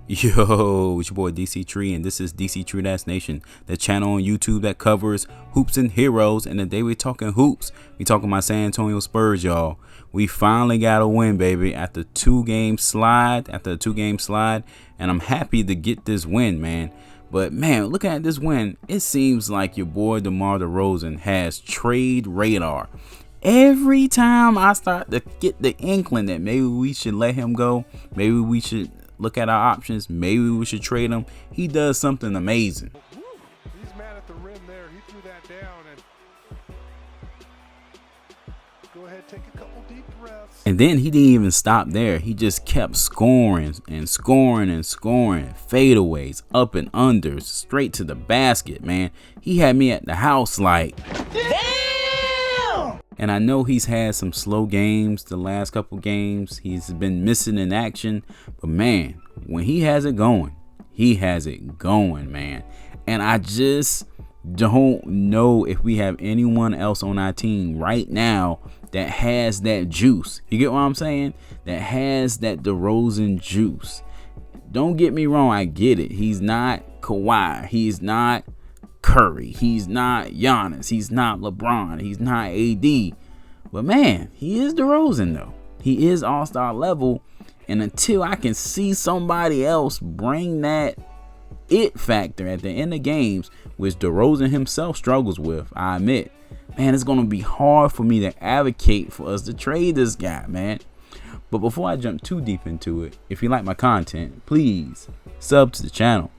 Yo, it's your boy Dctree, and this is Dctree-Nation, the channel on YouTube that covers hoops and heroes. And today we're talking hoops. We talking about San Antonio Spurs, y'all. We finally got a win, baby, after a two-game slide, and I'm happy to get this win, man. But man, looking at this win, it seems like your boy DeRozan has trade radar. Every time I start to get the inkling that maybe we should let him go, maybe we should look at our options, maybe we should trade him, he does something amazing. He's mad at the rim there. He threw that down, and go ahead, take a couple deep breaths. And then he didn't even stop there. He just kept scoring and scoring and scoring. Fadeaways, up and unders, straight to the basket, man. He had me at the house like, damn! And I know he's had some slow games the last couple games. He's been missing in action. But man, when he has it going, man. And I just don't know if we have anyone else on our team right now that has that juice. You get what I'm saying? That has that DeRozan juice. Don't get me wrong, I get it. He's not Kawhi. He's not Curry. He's not Giannis. He's not LeBron. He's not AD. But man, he is DeRozan though. He is all-star level. And until I can see somebody else bring that it factor at the end of games, which DeRozan himself struggles with, I admit, man, it's going to be hard for me to advocate for us to trade this guy, man. But before I jump too deep into it, if you like my content, please sub to the channel.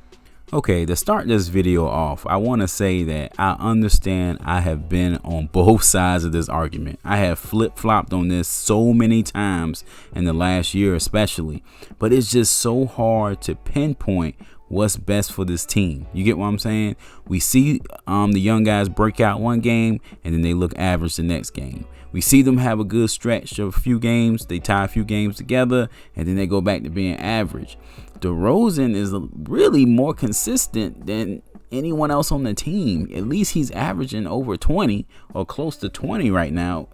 Okay, to start this video off, I want to say that I understand I have been on both sides of this argument. I have flip-flopped on this so many times in the last year especially, but it's just so hard to pinpoint what's best for this team. You get what I'm saying? We see the young guys break out one game and then they look average the next game. We see them have a good stretch of a few games, they tie a few games together, and then they go back to being average. DeRozan is really more consistent than anyone else on the team. At least he's averaging over 20 or close to 20 right now,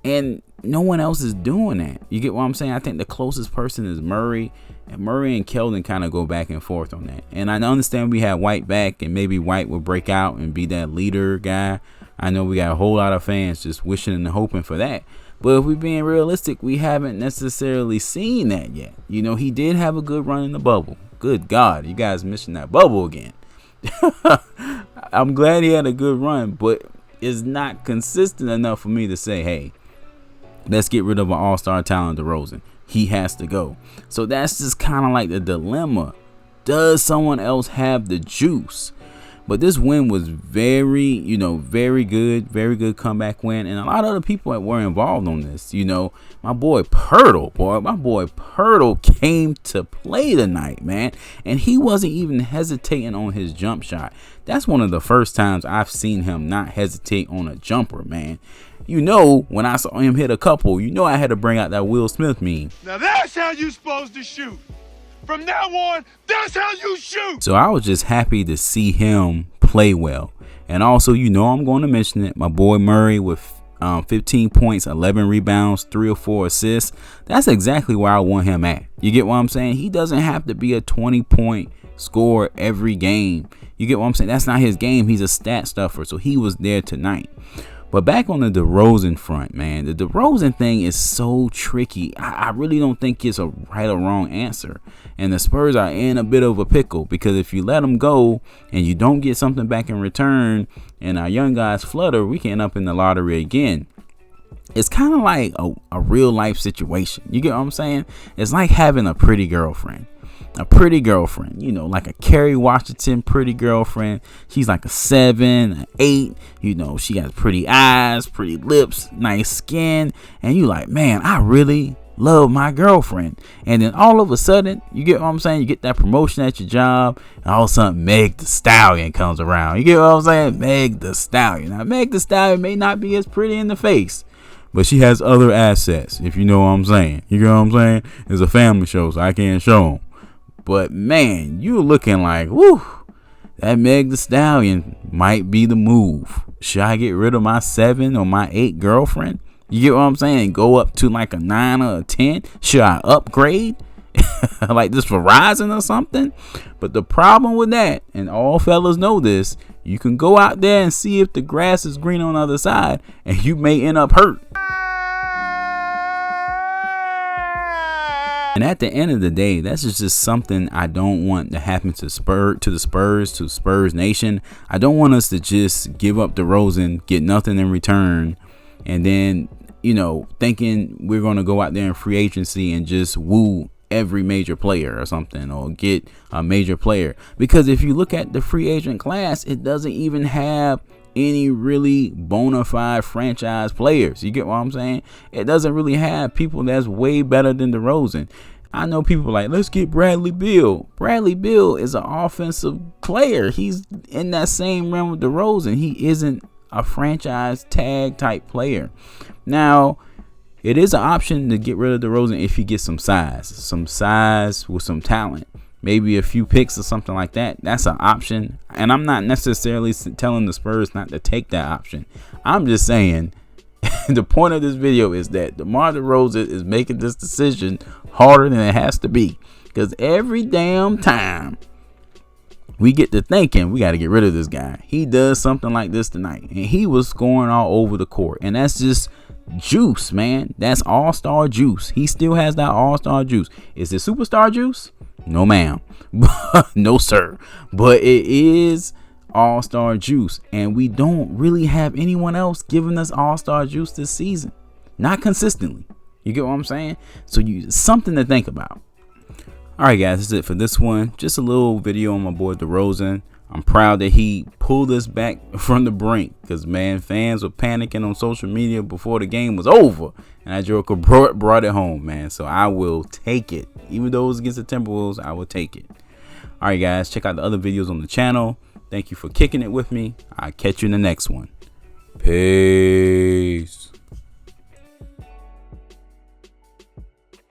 and no one else is doing that. You get what I'm saying? I think the closest person is Murray, and Murray and Keldon kind of go back and forth on that. And I understand we have White back, and maybe White will break out and be that leader guy. I know we got a whole lot of fans just wishing and hoping for that. But if we're being realistic, we haven't necessarily seen that yet. You know, he did have a good run in the bubble. Good God, you guys missing that bubble again. I'm glad he had a good run, but it's not consistent enough for me to say, hey, let's get rid of an all-star talent, DeRozan. He has to go. So that's just kind of like the dilemma. Does someone else have the juice? But this win was very good comeback win. And a lot of other people that were involved on this, my boy Pirtle came to play tonight, man. And he wasn't even hesitating on his jump shot. That's one of the first times I've seen him not hesitate on a jumper, man. When I saw him hit a couple, I had to bring out that Will Smith meme. Now that's how you supposed to shoot. From now on, that's how you shoot. So I was just happy to see him play well. And also, I'm going to mention it. My boy Murray with 15 points, 11 rebounds, 3 or 4 assists. That's exactly where I want him at. You get what I'm saying? He doesn't have to be a 20-point scorer every game. You get what I'm saying? That's not his game. He's a stat stuffer. So he was there tonight. But back on the DeRozan front, man, the DeRozan thing is so tricky. I really don't think it's a right or wrong answer. And the Spurs are in a bit of a pickle because if you let them go and you don't get something back in return and our young guys flutter, we can end up in the lottery again. It's kind of like a real life situation. You get what I'm saying? It's like having a pretty girlfriend. Like a Kerry Washington pretty girlfriend. She's like a 7, an 8. She got pretty eyes, pretty lips, nice skin. And you like, man, I really love my girlfriend. And then all of a sudden, you get what I'm saying? You get that promotion at your job. And all of a sudden, Meg the Stallion comes around. You get what I'm saying? Meg the Stallion. Now, Meg the Stallion may not be as pretty in the face, but she has other assets, if you know what I'm saying. You get what I'm saying? It's a family show, so I can't show them. But man, you're looking like, whoo, that Meg the Stallion might be the move. Should I get rid of my 7 or my 8 girlfriend? You get what I'm saying? Go up to like a 9 or a 10? Should I upgrade? like this Verizon or something. But the problem with that, and all fellas know this, you can go out there and see if the grass is green on the other side, and you may end up hurt. And at the end of the day, that's just something I don't want to happen to the Spurs Nation. I don't want us to just give up DeRozan, get nothing in return, and then, you know, thinking we're going to go out there in free agency and just woo every major player or something, or get a major player. Because if you look at the free agent class, it doesn't even have any really bona fide franchise players. You get what I'm saying? It doesn't really have people that's way better than DeRozan. I know people like, let's get Bradley Beal. Bradley Beal is an offensive player. He's in that same realm with DeRozan. He isn't a franchise tag type player. Now, it is an option to get rid of DeRozan if you get some size with some talent. Maybe a few picks or something like that. That's an option. And I'm not necessarily telling the Spurs not to take that option. I'm just saying the point of this video is that DeMar DeRozan is making this decision harder than it has to be. Because every damn time we get to thinking we got to get rid of this guy, he does something like this tonight. And he was scoring all over the court. And that's just juice, man. That's all-star juice. He still has that all-star juice. Is it superstar juice? No, ma'am. No, sir. But it is all-star juice. And we don't really have anyone else giving us all-star juice this season. Not consistently. You get what I'm saying? So something to think about. All right, guys. That's it for this one. Just a little video on my boy DeRozan. I'm proud that he pulled us back from the brink, because, man, fans were panicking on social media before the game was over, and that Joker brought it home, man. So I will take it. Even though it was against the Timberwolves, I will take it. All right, guys, check out the other videos on the channel. Thank you for kicking it with me. I'll catch you in the next one. Peace.